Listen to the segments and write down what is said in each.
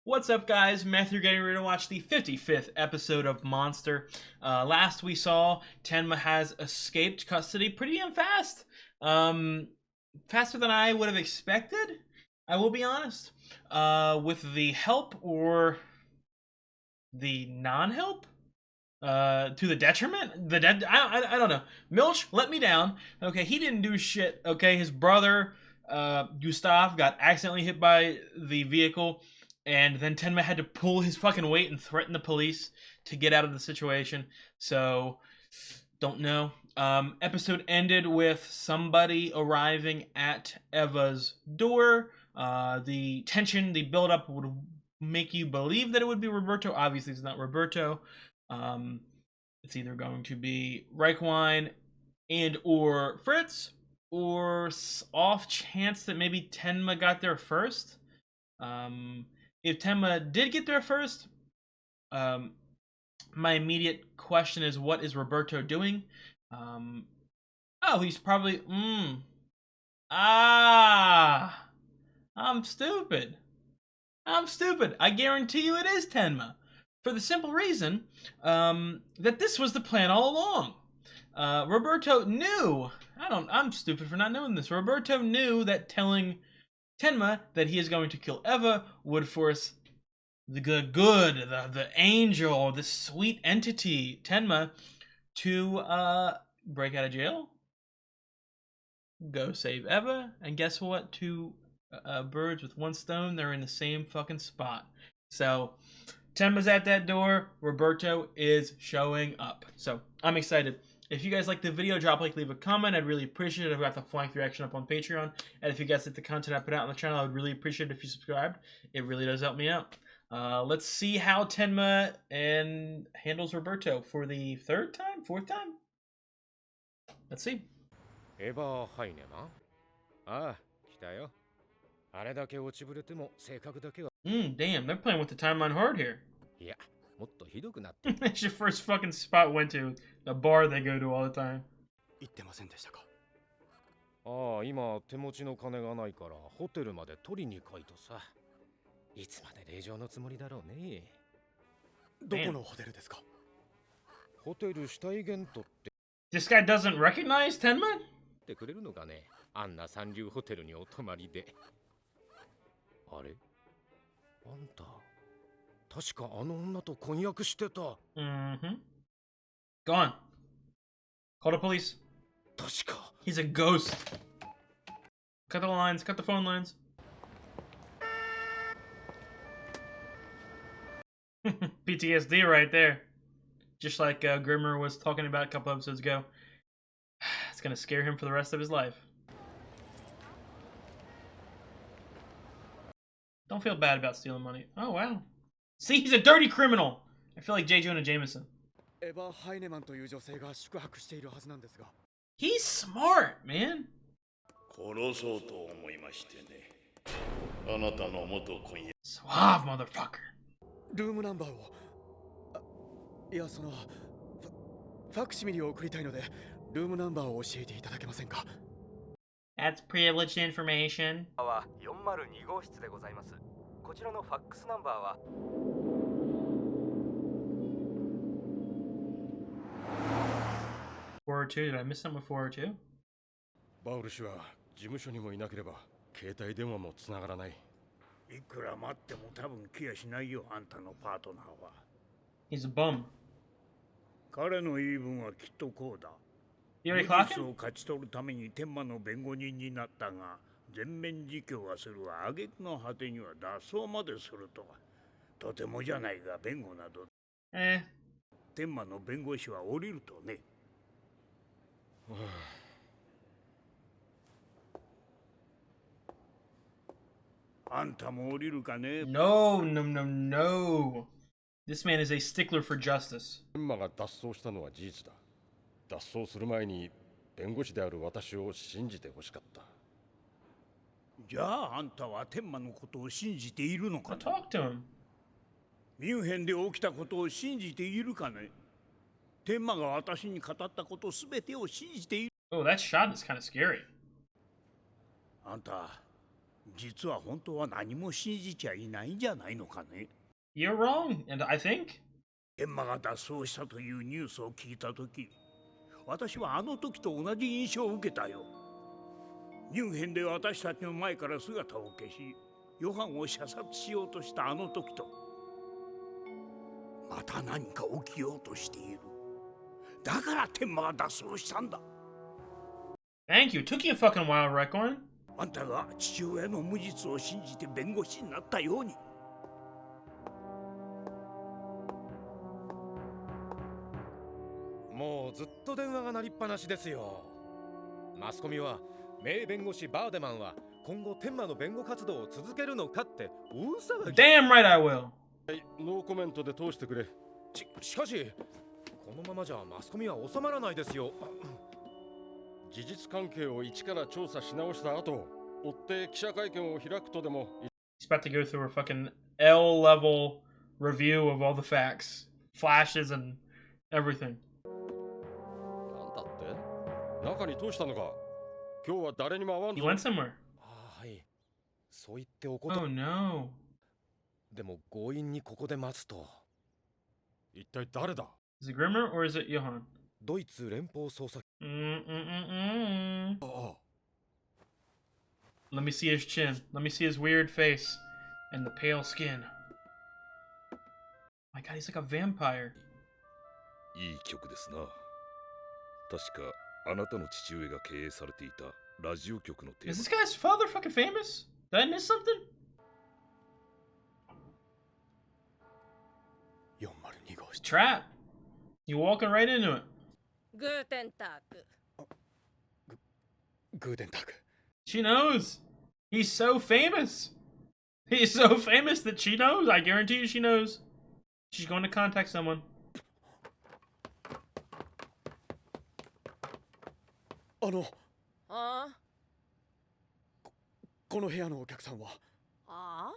What's up, guys? Matthew getting ready to watch the 55th episode of Monster. Last we saw, Tenma has escaped custody pretty damn fast. Faster than I would have expected, I will be honest. With the help or the non-help? To the detriment? I don't know. Milch let me down. Okay, he didn't do shit. Okay, his brother, Gustav, got accidentally hit by the vehicle, and then Tenma had to pull his fucking weight and threaten the police to get out of the situation. So, don't know. Episode ended with somebody arriving at Eva's door. The tension, the buildup would make you believe that it would be Roberto. Obviously, it's not Roberto. Um, it's either going to be Reichwein and or Fritz, or off chance that maybe Tenma got there first. If Tenma did get there first, um, my immediate question is, what is Roberto doing? Oh, he's probably I'm stupid. I'm stupid. I guarantee you it is Tenma. For the simple reason that this was the plan all along. Roberto knew. I'm stupid for not knowing this. Roberto knew that telling Tenma that he is going to kill Eva would force the the angel, the sweet entity, Tenma, to break out of jail, go save Eva, and guess what? Two birds with one stone, they're in the same fucking spot. So, Tenma's at that door, Roberto is showing up. So, I'm excited. If you guys like the video, drop a like, leave a comment. I'd really appreciate it. I've got the flank reaction up on Patreon. And if you guys like the content I put out on the channel, I would really appreciate it if you subscribed. It really does help me out. Let's see how Tenma handles Roberto for the third time? Fourth time? Let's see. エヴァーハイネマンああ、来たよ。あれだけ落ちぶれても性格だけは。Damn, they're playing with the timeline hard here. いや、もっとひどくなって。That's your first fucking spot went to. The bar they go to all the time. 言ってませんでしたか。ああ、今手持ちの金がないからホテルまで取りに来いとさ。いつまで令状のつもりだろうね。どこのホテルですか。ホテルシュタイゲントって。This guy doesn't recognize Tenma? ってくれるのかね。あんな三流ホテルにお泊まりで。あれあんた、確かあの女と婚約してた。Mm-hmm. Gone. Call the police. 確か。He's a ghost. Cut the lines, cut the phone lines. PTSD right there. Just like Grimmer was talking about a couple episodes ago. It's gonna scare him for the rest of his life. Don't feel bad about stealing money. Oh, wow. See, he's a dirty criminal. I feel like J. Jonah Jameson. エヴァ・ハイネマンという女性が宿泊しているはずなんですが。He's smart, man. 殺そうと思いましてね。あなたの元婚約。Suave, motherfucker. ルームナンバーを。いや、そのファクシミリを送りたいので、ルームナンバーを教えていただけませんか。That's privileged information. は402号室でございます。こちらのファックスナンバーは402. Did I miss something with 402? バウル氏は事務所にもいなければ携帯電話もつながらない。いくら待っても多分来やしないよ、あんたのパートナーは。He's a bum. 彼の言い分はきっとこうだ。 You already 事 clock 実 him? を勝ち取るために天満の弁護人になったが、全面自供はするわ。挙句の果てには脱走までするとは。とてもじゃないが弁護など。天満の弁護士は降りるとね。あんたも降りるかね。 No, no, no, no. This man is a stickler for justice. 天馬が脱走したのは事実だ。脱走する前に弁護士である私を信じてほしかった。じゃああんたは天満のことを信じているのか I'll talk to him. ミュンヘンで起きたことを信じているかね。天満が私に語ったことすべてを信じている。 Oh, that shot is kind of scary. あんた、実は本当は何も信じちゃいないんじゃないのかね。You're wrong, and I think 天馬が脱走したというニュースを聞いたとき、私はあの時と同じ印象を受けたよ。ミュンヘンで私たちの前から姿を消し、ヨハンを射殺しようとしたあの時と、また何か起きようとしている。だから天馬が脱走したんだ。Thank you. Took you a fucking while, Recorn. あんたが父親の無実を信じて弁護士になったように。もうずっと電話が鳴りっぱなしですよ。マスコミは名弁護士バーデマンは今後天馬の弁護活動を続けるのかって大騒ぎ。 Damn right I will. ノーコメントで通してくれ。しかしこのままじゃマスコミは収まらないですよ。事実関係を一から調査し直した後、追って記者会見を開くとでも。 He's about to go through a fucking L level review of all the facts, flashes, and everything. なんだって中に通したのか。今日は誰にも会わん He ぞ。 went somewhere. はい。そう言っておこと。 Oh no. でも強引にここで待つと。一体誰だ。 Is it Grimmer or is it Johan? ドイツ連邦捜査。 Mm-mm-mm-mm. ああ。 Let me see his chin. Let me see his weird face and the pale skin. My God, he's like a vampire. いい曲ですな。確かあなたの父上が経営されていたラジオ局のテーマ。 Is this guy's father fucking famous? Did I miss something? 402号室。 Trap. You walking right into it. グーテンターク。グーデンターク。 She knows. He's so famous. He's so famous that she knows. I guarantee you she knows. She's going to contact someone. あこの部屋のお客さんはあ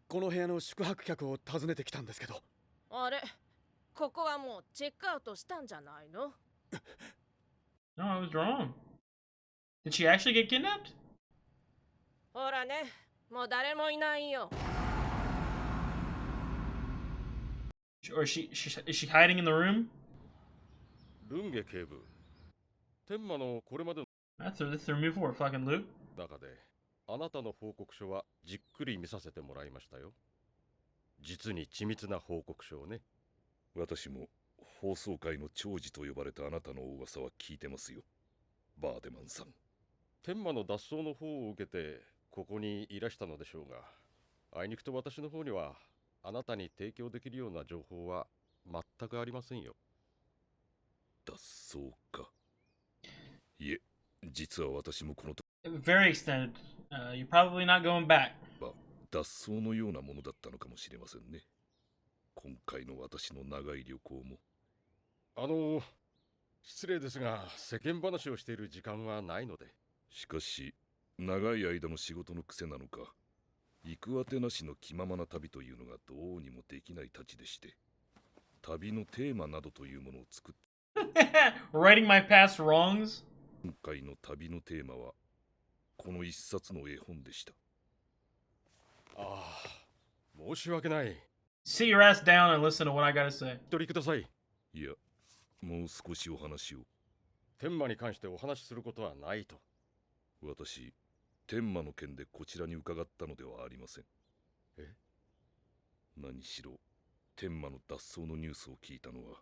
この部屋の宿泊客を訪ねてきたんですけど。あれここはもうチェックアウトしたんじゃないの？ No, I was wrong. Did she actually get kidnapped? ほらね、もう誰もいないよ。 Or is she hiding in the room? ルンゲ警部。天馬のこれまでの That's threw me for fucking loop. 中であなたの報告書はじっくり見させてもらいましたよ。実に緻密な報告書をね。私も放送界の長寿と呼ばれたあなたの噂は聞いてますよ、バーデマンさん。天馬の脱走の方を受けてここにいらしたのでしょうが、あいにくと私の方にはあなたに提供できるような情報は全くありませんよ。脱走か。いえ、実は私もこのと Very extended. You're probably not going back. 脱走のようなものだったのかもしれませんね。今回の私の長い旅行も。失礼ですが世間話をしている時間はないので。しかし長い間の仕事の癖なのか、行くあてなしの気ままな旅というのがどうにもできないたちでして、旅のテーマなどというものを作って Righting my past wrongs? 今回の旅のテーマはこの一冊の絵本でした。ああ、申し訳ない。 Sit your ass down and listen to what I gotta say. 一人ください。いや、もう少しお話を。天馬に関してお話しすることはないと。私、天馬の件でこちらに伺ったのではありません。え？何しろ天馬の脱走のニュースを聞いたのは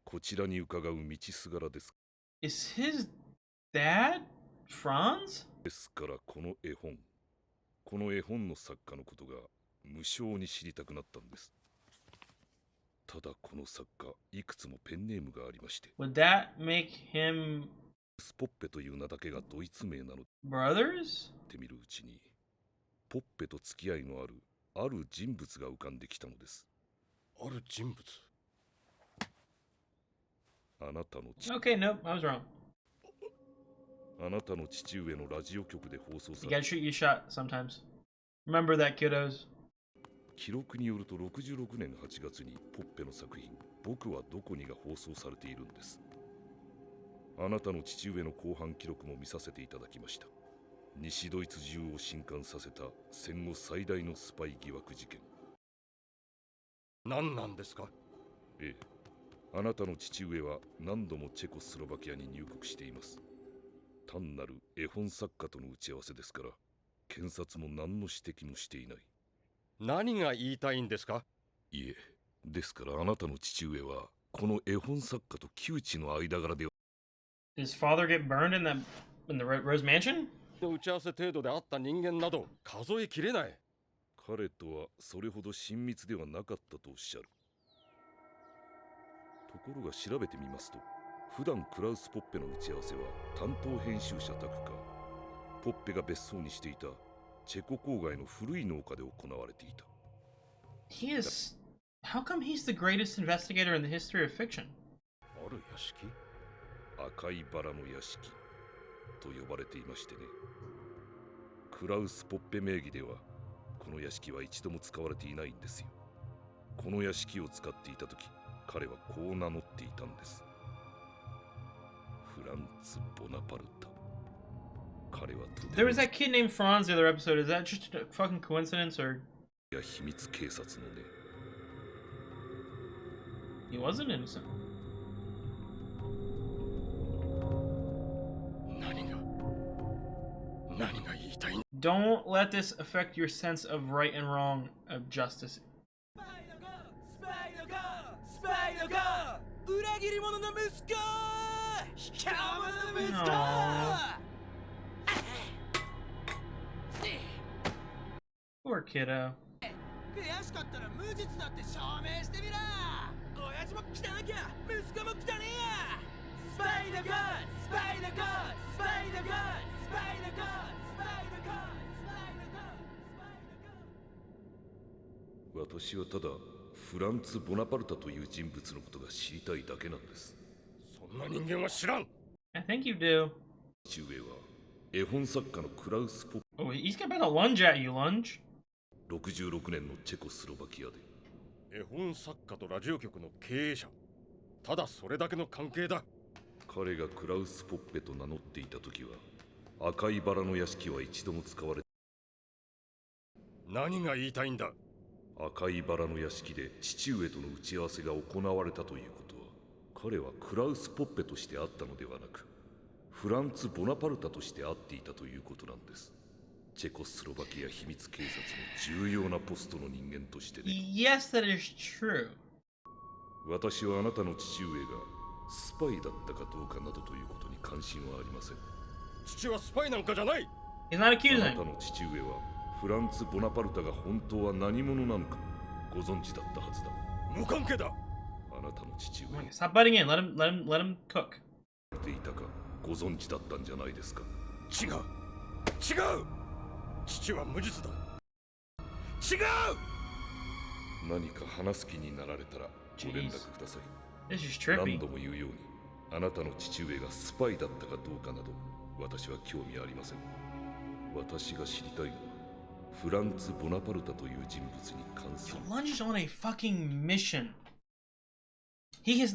こちらに伺う道すがらです。 Is his dad Franz? ですからこの絵本の作家のことが無性に知りたくなったんです。ただこの作家いくつもペンネームがありまして、 Would that make him スポッペという名だけがドイツ名なの brothers? ってみるうちに、ポッペと付き合いのある人物が浮かんできたのです。ある人物。あなたの Okay, nope, I was wrong. あなたの父上のラジオ局で放送さ You れ gotta shoot your shot sometimes. Remember that, kiddos. 記録によると66年8月にポッペの作品「僕はどこに」が放送されているんです。あなたの父上の後半記録も見させていただきました。西ドイツ中を震撼させた戦後最大のスパイ疑惑事件。何なんですか？ええ、あなたの父上は何度もチェコスロバキアに入国しています。単なる絵本作家との打ち合わせですから、検察も何の指摘もしていない。何が言いたいんですか？いえ、ですからあなたの父上はこの絵本作家と旧知の間柄で。 His father get burned in the Rose Mansion? 打ち合わせ程度で会った人間など数えきれない。彼とはそれほど親密ではなかったとおっしゃる。ところが調べてみますと、普段クラウス・ポッペの打ち合わせは担当編集者宅か、ポッペが別荘にしていたチェコ郊外の古い農家で行われていた。He is. How come he's the greatest investigator in the history of fiction? ある屋敷？赤いバラの屋敷と呼ばれていましてね。クラウス・ポッペ名義ではこの屋敷は一度も使われていないんですよ。この屋敷を使っていた時、彼はこう名乗っていたんです。フランツ・ボナパルタ。彼はとても There was that kid named Franz the other episode. Is that just a fucking coincidence, or や秘密警察のね。 he wasn't innocent? 何が言いたいん？ Don't let this affect your sense of right and wrong of justice. 裏切り者の息子、卑怯者の息子。 Poor kiddo. 悔しかったら無実だって証明してみろ。親父も汚きゃ息子も汚ねえや。スパイダーゴッド、スパイダーゴッド、スパイダーゴッド、スパイダーゴッド、スパイダーゴッド、スパイダーゴッド。私はただフランツ・ボナパルタという人物のことが知りたいだけなんです。そんな人間は知らん。 I think you do. 父上は絵本作家のクラウス・ポッ Oh, he's got about to lunge at you, lunge. ペ66年のチェコスロバキアで。絵本作家とラジオ局の経営者。ただそれだけの関係だ。彼がクラウス・ポッペと名乗っていた時は赤いバラの屋敷は一度も使われ。何が言いたいんだ？赤いバラの屋敷で父上との打ち合わせが行われたということは、彼はクラウス・ポッペとして会ったのではなく、フランツ・ボナパルタとして会っていたということなんです。チェコスロバキア秘密警察の重要なポストの人間としてね。 Yes, that is true. 私はあなたの父上がスパイだったかどうかなどということに関心はありません。父はスパイなんかじゃない。 He's not あ accusing な him. たの父上はフランツ・ボナパルタが本当は何者なのかご存知だったはずだ。無関係だ。あなたの父上 Come on, stop butting in. Let him cook. ていたかご存知だったんじゃないですか。違う。違う。父は無実だ。違う。何か話す気になられたらご連絡ください。 This is 何 trippy. 度も言うように、あなたの父上がスパイだったかどうかなど私は興味ありません。私が知りたいのはフランツ・ボナパルタという人物に関す Yo, る。 Lunge is on a fucking mission. He's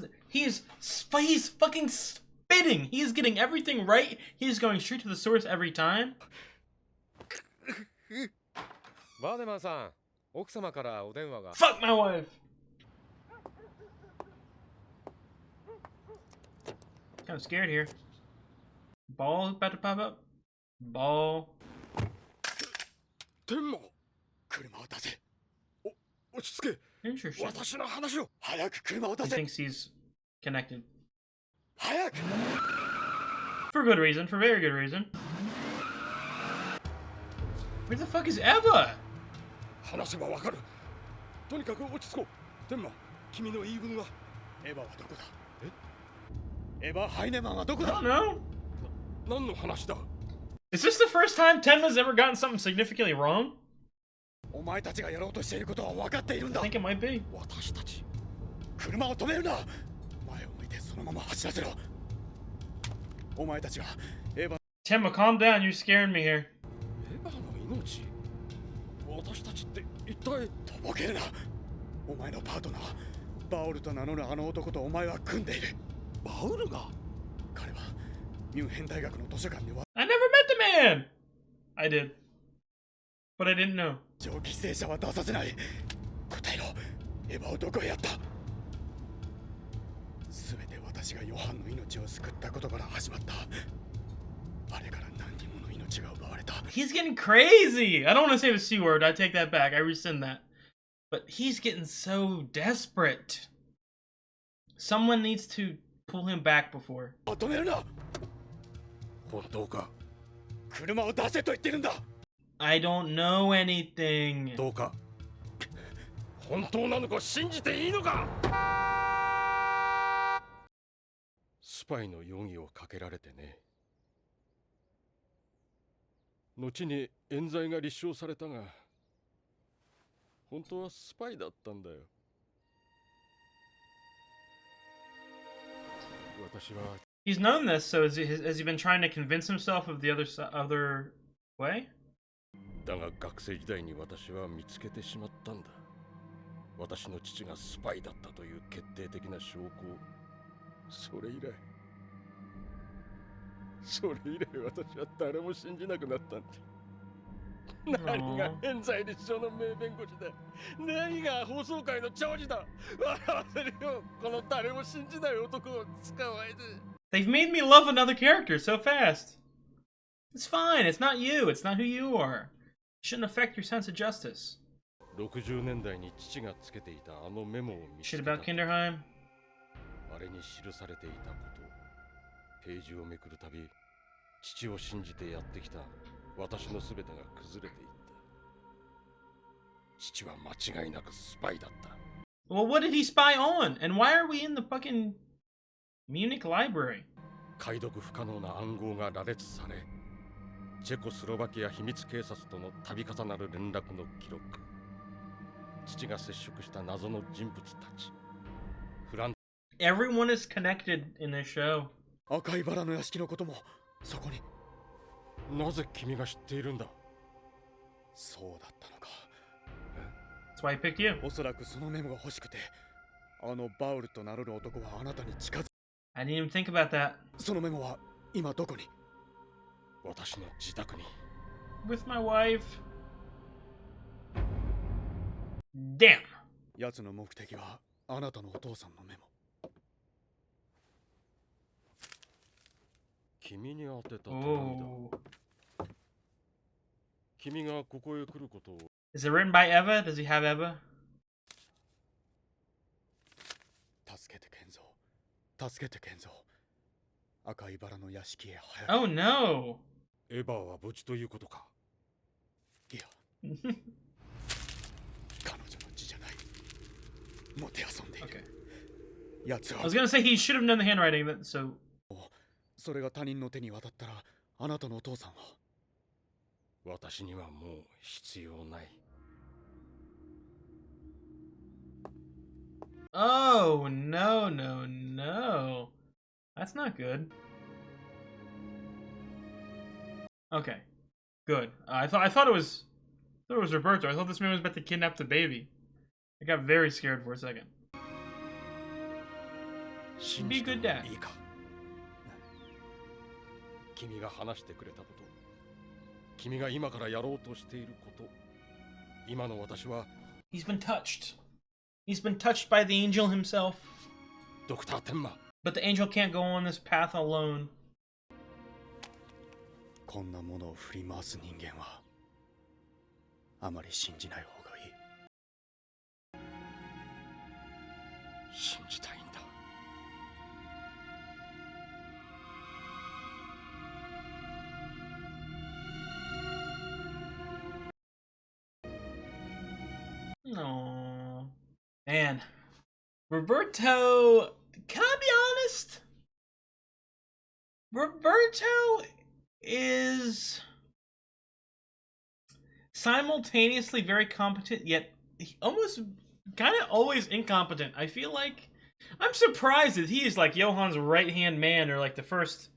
fucking spitting. He is getting everything right. He is going straight to the source every time. バーデマンさん、奥様からお電話が。 Fuck my wife. Kind of scared here. Ball about to pop up. Ball. 天馬。車を出せ。落ち着け。 Interesting. 私の話を。早く車を出 He せ。 thinks he's connected. 早く。 For good reason. For very good reason. Where the fuck is Eva? 話せばわかる。とにかく落ち着こう。天馬、君の言い分は。エヴァはどこだ？エヴァ・ハイネマンはどこ I だ？ don't know. 何の話だ？ Is this the first time Tenma's ever gotten something significantly wrong? お前たちがやろうとしていることは分かっているんだ。 I think it might be. 私たち、車を止めるな。前を向いてそのまま走らせろ。お前たちはエヴァ Tenma, calm down. You're scaring me here. エヴァの命？私たちって一体。とぼけるな。お前のパートナー、バオルと名乗るあの男とお前は組んでいる。バウルが？彼はミュンヘン大学の図書館に I never met the man. I did. But I didn't know. 犠牲者は出させない。答えろ。エヴァをどこへやった。すべて私がヨハンの命を救ったことから始まった。あれから何人もの命が奪われた。 He's getting crazy! I don't want to say the C word. I take that back. I rescind that. But he's getting so desperate. Someone needs to pull him back before. 止めるな。本当か。車を出せと言ってるんだ。 I don't know anything. どうか。本当なのか信じていいのか。スパイの容疑をかけられてね。後に冤罪が立証されたが、本当はスパイだったんだよ。私は He's known this, so has he been trying to convince himself of the other way? だが学生時代に私は見つけてしまったんだ。私の父がスパイだったという決定的な証拠を。それ以来私は誰も信じなくなったんだ。何が冤罪立証の名弁護士だ。何が放送界の長寿だ。笑わせるよ、この誰も信じない男を捕まえて。They've made me love another character so fast. It's fine. It's not you. It's not who you are. It shouldn't affect your sense of justice. 60年代に父がつけていたあのメモを見つ Shit けた。 about Kinderheim. あれに記されていたこと、ページをめくるたび、父を信じてやってきた私のすべてが崩れていった。父は間違いなくスパイだった。Well, what did he spy on? And why are we in the fucking Munich library? 解読不可能な暗号が羅列され、チェコスロバキア秘密警察との度重なる連絡の記録、父が接触した謎の人物たち、フラン Everyone is connected in this show. 赤いバラの屋敷のこともそこに。なぜ君が知っているんだ。そうだったのか。 That's why I picked you. おそらくそのメモが欲しくて、あのバウルと名乗る男はあなたに近づ。 I didn't even think about that. そのメモは今どこに。私の自宅に。 With my wife. Damn. 奴の目的はあなたのお父さんのメモ。君に当てた手紙だ。 Oh. 君がここへ来ることを。 Is it written by Eva? Does he have Eva? 助けて健三。助けて健三。赤いバラの屋敷へ早く。 Oh no. エヴァは無事ということか。いや。彼女の字じゃない。もてあそんでいる。 Okay. 奴 I は was gonna say he should have known the handwriting, but so それが他人の手に渡ったらあなたのお父さんは。私にはもう必要ない。 Oh no no no. That's not good. Okay. Good. I thought it was Roberto. I thought this man was about to kidnap the baby. I got very scared for a second. Be a good dad. いいか。君が話してくれたこと、君が今からやろうとしていること、今の私は He's been touched. He's been touched by the angel himself. ドクター天馬。 But the angel can't go on this path alone. こんなものを振り回す人間はあまり信じない方がいい。信じたいんだ。 No. Man. Roberto, can I be honest? Roberto is simultaneously very competent, yet almost kind of always incompetent. I feel like I'm surprised that he is like Johan's right-hand man, or like the first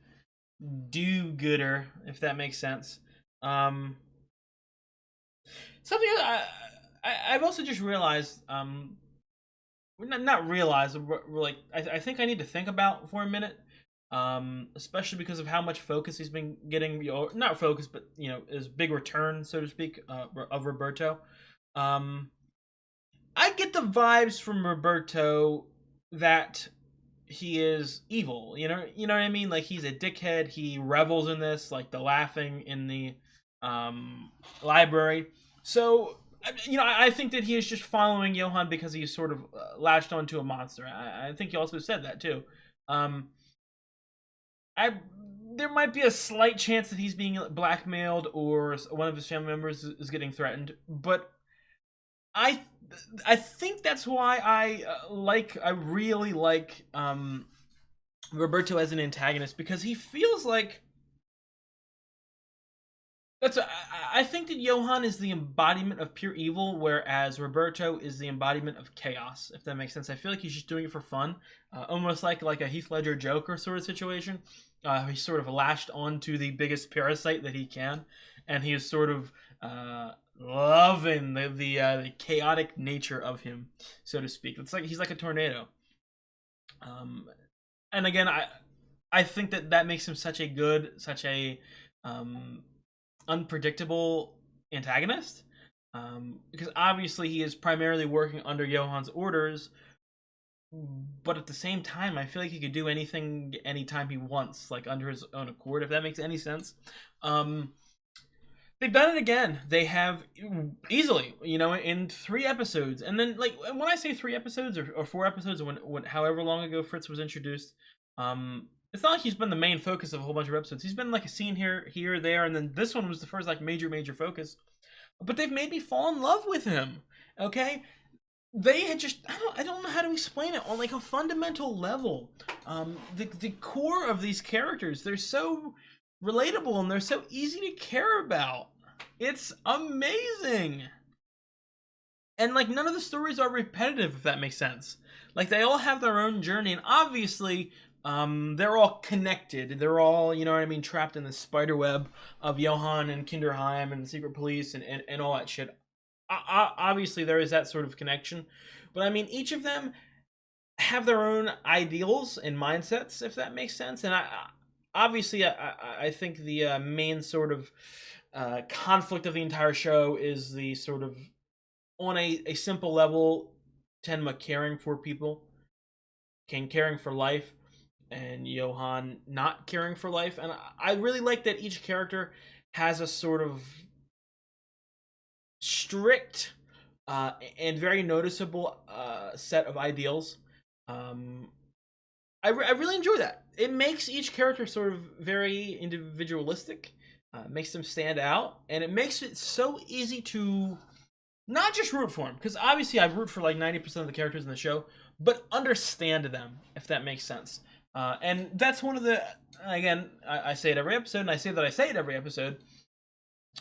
do-gooder, if that makes sense. Something I've also just realized, not realized, like I think I need to think about for a minute. especially because of how much focus he's been getting, not focus, but his big return, so to speak, of Roberto. I get the vibes from Roberto that he is evil. You know what I mean? Like, he's a dickhead. He revels in this, like the laughing in the library. So, I think that he is just following Johan because he's sort of latched onto a monster. I think he also said that too. There might be a slight chance that he's being blackmailed or one of his family members is getting threatened, but I think that's why I really like Roberto as an antagonist, because he feels like I think that Johan is the embodiment of pure evil, whereas Roberto is the embodiment of chaos, if that makes sense. I feel like he's just doing it for fun, almost like a Heath Ledger Joker sort of situation. He's sort of lashed onto the biggest parasite that he can, and he is sort of loving the chaotic nature of him, so to speak. It's like he's like a tornado. And again, I think that makes him such a unpredictable antagonist, because obviously he is primarily working under Johan's orders, but at the same time I feel like he could do anything anytime he wants, like under his own accord, if that makes any sense. They've done it again. They have easily, in 3 episodes. And then, like, when I say 3 episodes or 4 episodes, or however long ago Fritz was introduced, it's not like he's been the main focus of a whole bunch of episodes. He's been like a scene here, there, and then this one was the first like major focus. But they've made me fall in love with him. Okay, they had just I don't know how to explain it on like a fundamental level. The core of these characters, they're so relatable and they're so easy to care about. It's amazing. And like, none of the stories are repetitive, if that makes sense. Like, they all have their own journey, and obviously they're all connected. They're all, trapped in the spider web of Johan and Kinderheim and the secret police and all that shit. Obviously there is that sort of connection, but I mean, each of them have their own ideals and mindsets, if that makes sense. And I think the main sort of conflict of the entire show is the sort of, on a simple level, Tenma caring for people, caring for life, and Johan not caring for life. And I really like that each character has a sort of strict and very noticeable set of ideals. I really enjoy that. It makes each character sort of very individualistic, makes them stand out, and it makes it so easy to not just root for them, because obviously I root for like 90% of the characters in the show, but understand them, if that makes sense. And that's one of the, again, I say it every episode, and I say it every episode.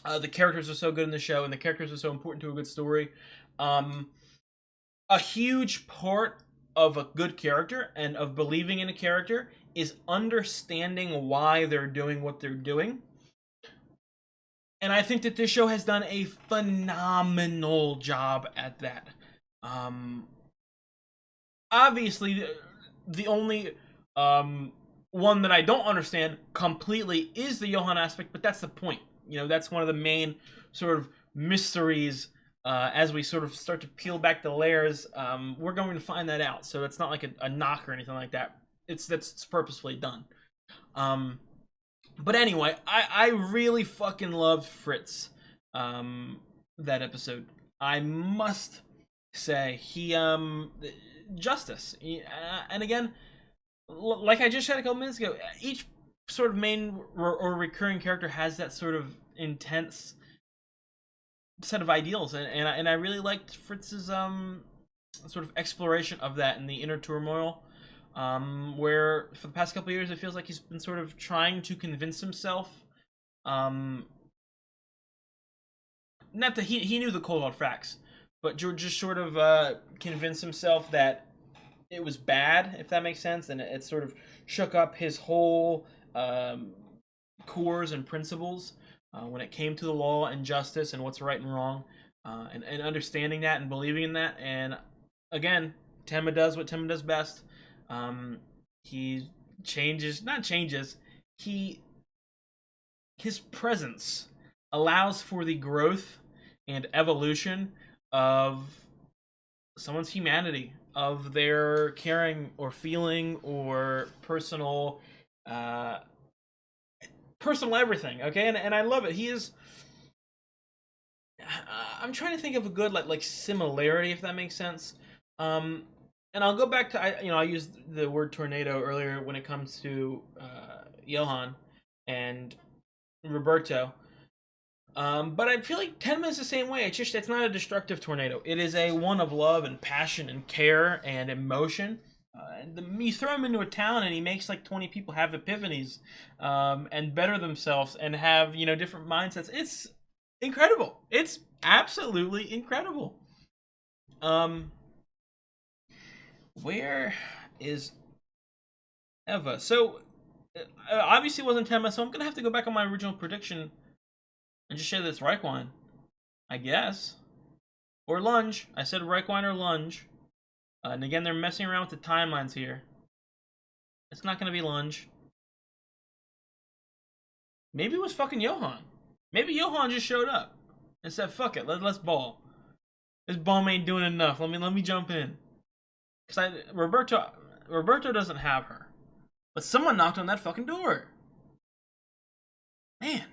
The characters are so good in the show, and the characters are so important to a good story. A huge part of a good character and of believing in a character is understanding why they're doing what they're doing. And I think that this show has done a phenomenal job at that. Obviously, the only one that I don't understand completely is the Johan aspect, but that's the point. That's one of the main sort of mysteries. As we sort of start to peel back the layers, we're going to find that out. So it's not like a knock or anything like that. That's purposefully done. But anyway, I really fucking loved Fritz, that episode. I must say, he, Justice. And again, like I just said a couple minutes ago, each sort of main or recurring character has that sort of intense set of ideals, and I really liked Fritz's sort of exploration of that in the inner turmoil, where for the past couple of years it feels like he's been sort of trying to convince himself, not that he knew the cold hard facts, but just sort of convince himself that it was bad, if that makes sense, and it sort of shook up his whole cores and principles. When it came to the law and justice and what's right and wrong, and understanding that and believing in that. And again, Tenma does what Tenma does best. He his presence allows for the growth and evolution of someone's humanity, of their caring or feeling or personal everything. Okay, and I love it. He is. I'm trying to think of a good like similarity, if that makes sense. And I'll go back to I used the word tornado earlier when it comes to Johan and Roberto. But I feel like Tenma is the same way. It's not a destructive tornado. It is a one of love and passion and care and emotion. You throw him into a town and he makes like 20 people have epiphanies and better themselves and have different mindsets. It's incredible. It's absolutely incredible. Where is Eva? So obviously it wasn't Tenma, so I'm gonna have to go back on my original prediction and just say that it's Raikkonen, I guess, or Lunge. I said Raikkonen or Lunge, and again they're messing around with the timelines here. It's not gonna be Lunge. Maybe it was fucking Johan. Maybe Johan just showed up and said, "Fuck it, let's ball. This bomb ain't doing enough. Let me jump in." Because Roberto doesn't have her, but someone knocked on that fucking door. Man,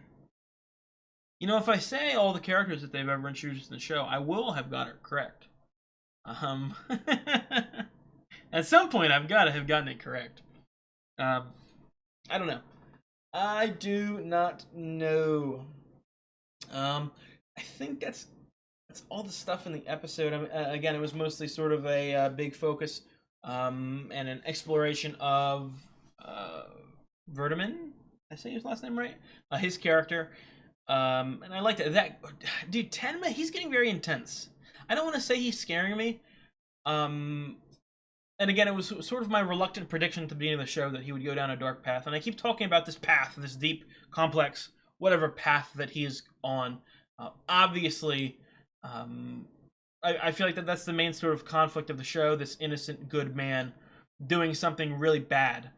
if I say all the characters that they've ever introduced in the show, I will have got it correct. At some point, I've got to have gotten it correct. I don't know. I do not know. I think that's all the stuff in the episode. Again, it was mostly sort of a big focus and an exploration of Vertiman. I say his last name right? His character. And I liked it. Dude, Tenma, he's getting very intense. I don't want to say he's scaring me. And again, it was sort of my reluctant prediction at the beginning of the show that he would go down a dark path. And I keep talking about this path, this deep, complex, whatever path that he is on. Obviously, I feel like that's the main sort of conflict of the show, this innocent, good man doing something really bad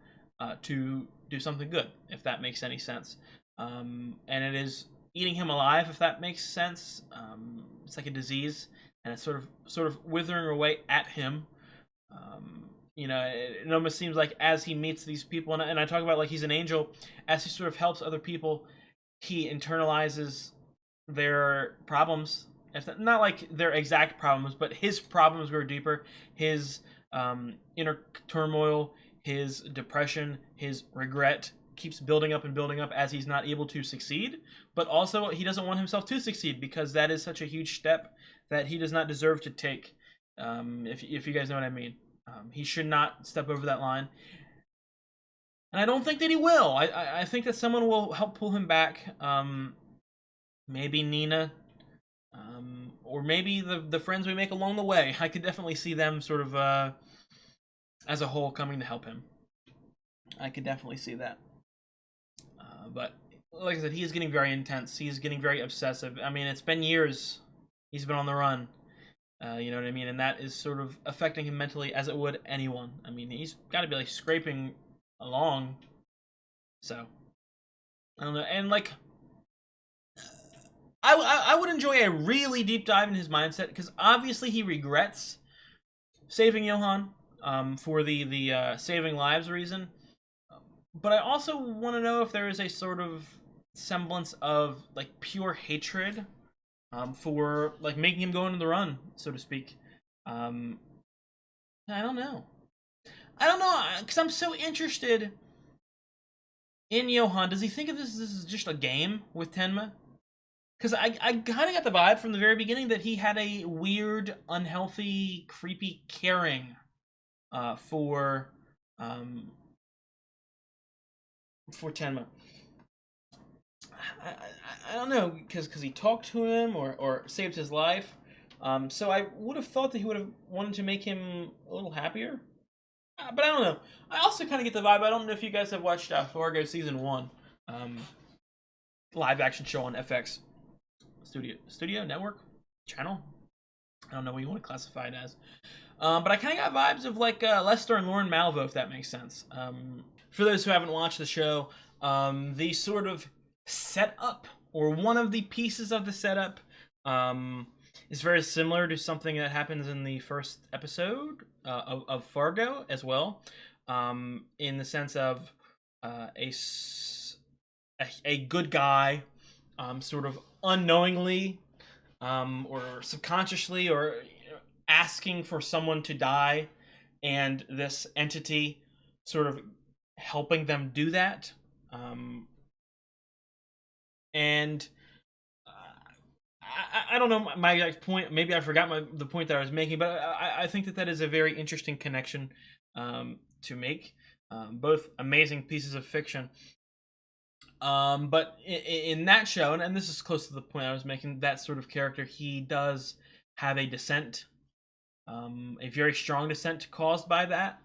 to do something good, if that makes any sense. And it is eating him alive, if that makes sense. It's like a disease, and it's sort of withering away at him. It almost seems like as he meets these people, and I talk about like he's an angel, as he sort of helps other people, he internalizes their problems. Not like their exact problems, but his problems go deeper. His inner turmoil, his depression, his regret keeps building up and building up as he's not able to succeed. But also, he doesn't want himself to succeed because that is such a huge step that he does not deserve to take. If you guys know what I mean. He should not step over that line. And I don't think that he will. I think that someone will help pull him back. Maybe Nina. Or maybe the friends we make along the way. I could definitely see them sort of as a whole coming to help him. I could definitely see that. But like I said, he is getting very intense. He's getting very obsessive. I mean, it's been years he's been on the run. You know what I mean? And that is sort of affecting him mentally as it would anyone. I mean, he's got to be like scraping along. So, I don't know. And like, I would enjoy a really deep dive in his mindset, because obviously he regrets saving Johan for the saving lives reason. But I also want to know if there is a sort of semblance of like pure hatred for like making him go into the run, so to speak. I don't know, because I'm so interested in Johan. Does he think of this as just a game with Tenma? Because I kind of got the vibe from the very beginning that he had a weird, unhealthy, creepy caring for Tenma. I don't know, because he talked to him or saved his life. So I would have thought that he would have wanted to make him a little happier. But I don't know. I also kind of get the vibe. I don't know if you guys have watched Fargo Season 1. Live action show on FX Studio Network channel. I don't know what you want to classify it as. But I kind of got vibes of like Lester and Lauren Malvo, if that makes sense. For those who haven't watched the show, the sort of setup, or one of the pieces of the setup, is very similar to something that happens in the first episode of Fargo as well, in the sense of a good guy, sort of unknowingly or subconsciously or asking for someone to die, and this entity sort of helping them do that. And I don't know my exact point. Maybe I forgot the point that I was making, but I think that is a very interesting connection to make. Both amazing pieces of fiction. But in that show, and this is close to the point I was making, that sort of character, he does have a descent, a very strong descent caused by that.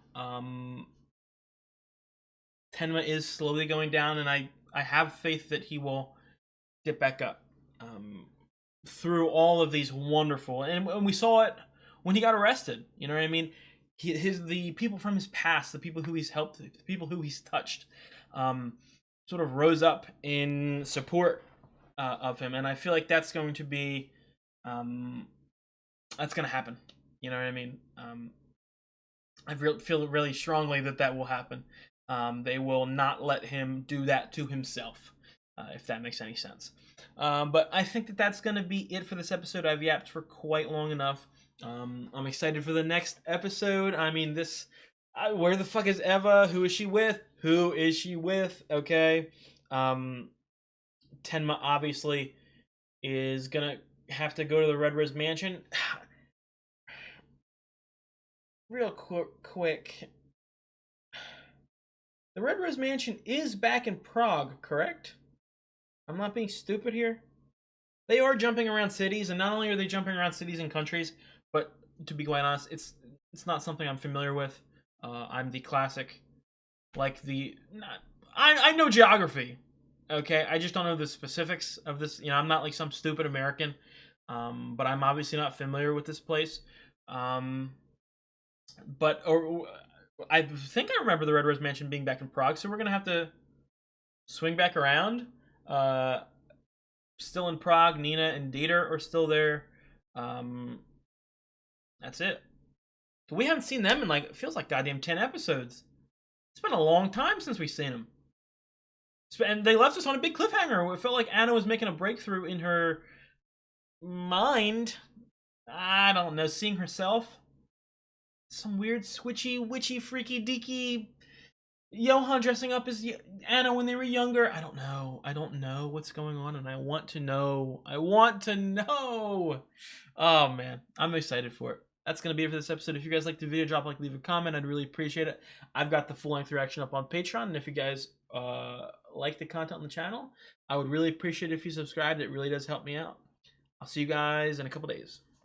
Tenma is slowly going down, and I have faith that he will get back up through all of these wonderful, and we saw it when he got arrested. You know what I mean? The people from his past, the people who he's helped, the people who he's touched, sort of rose up in support of him, and I feel like that's going to be that's going to happen. You know what I mean? I feel really strongly that will happen. They will not let him do that to himself, if that makes any sense. But I think that's going to be it for this episode. I've yapped for quite long enough. I'm excited for the next episode. I mean, where the fuck is Eva? Who is she with? Who is she with? Okay. Tenma obviously is going to have to go to the Red Rose Mansion. Real quick. The Red Rose Mansion is back in Prague, correct? I'm not being stupid here. They are jumping around cities, and not only are they jumping around cities and countries, but to be quite honest, it's not something I'm familiar with. I'm the classic, I know geography, okay? I just don't know the specifics of this. You know, I'm not like some stupid American, but I'm obviously not familiar with this place. I think I remember the Red Rose Mansion being back in Prague, so we're gonna have to swing back around. Still in Prague. Nina and Dieter are still there. That's it. We haven't seen them in it feels like goddamn 10 episodes. It's been a long time since we've seen them. And they left us on a big cliffhanger. It felt like Anna was making a breakthrough in her mind. I don't know, seeing herself. Some weird switchy, witchy, freaky, deaky Johan dressing up as Anna when they were younger. I don't know what's going on, and I want to know. Oh man, I'm excited for it. That's going to be it for this episode. If you guys liked the video, drop a like, leave a comment. I'd really appreciate it. I've got the full-length reaction up on Patreon, and if you guys like the content on the channel, I would really appreciate it if you subscribed. It really does help me out. I'll see you guys in a couple days.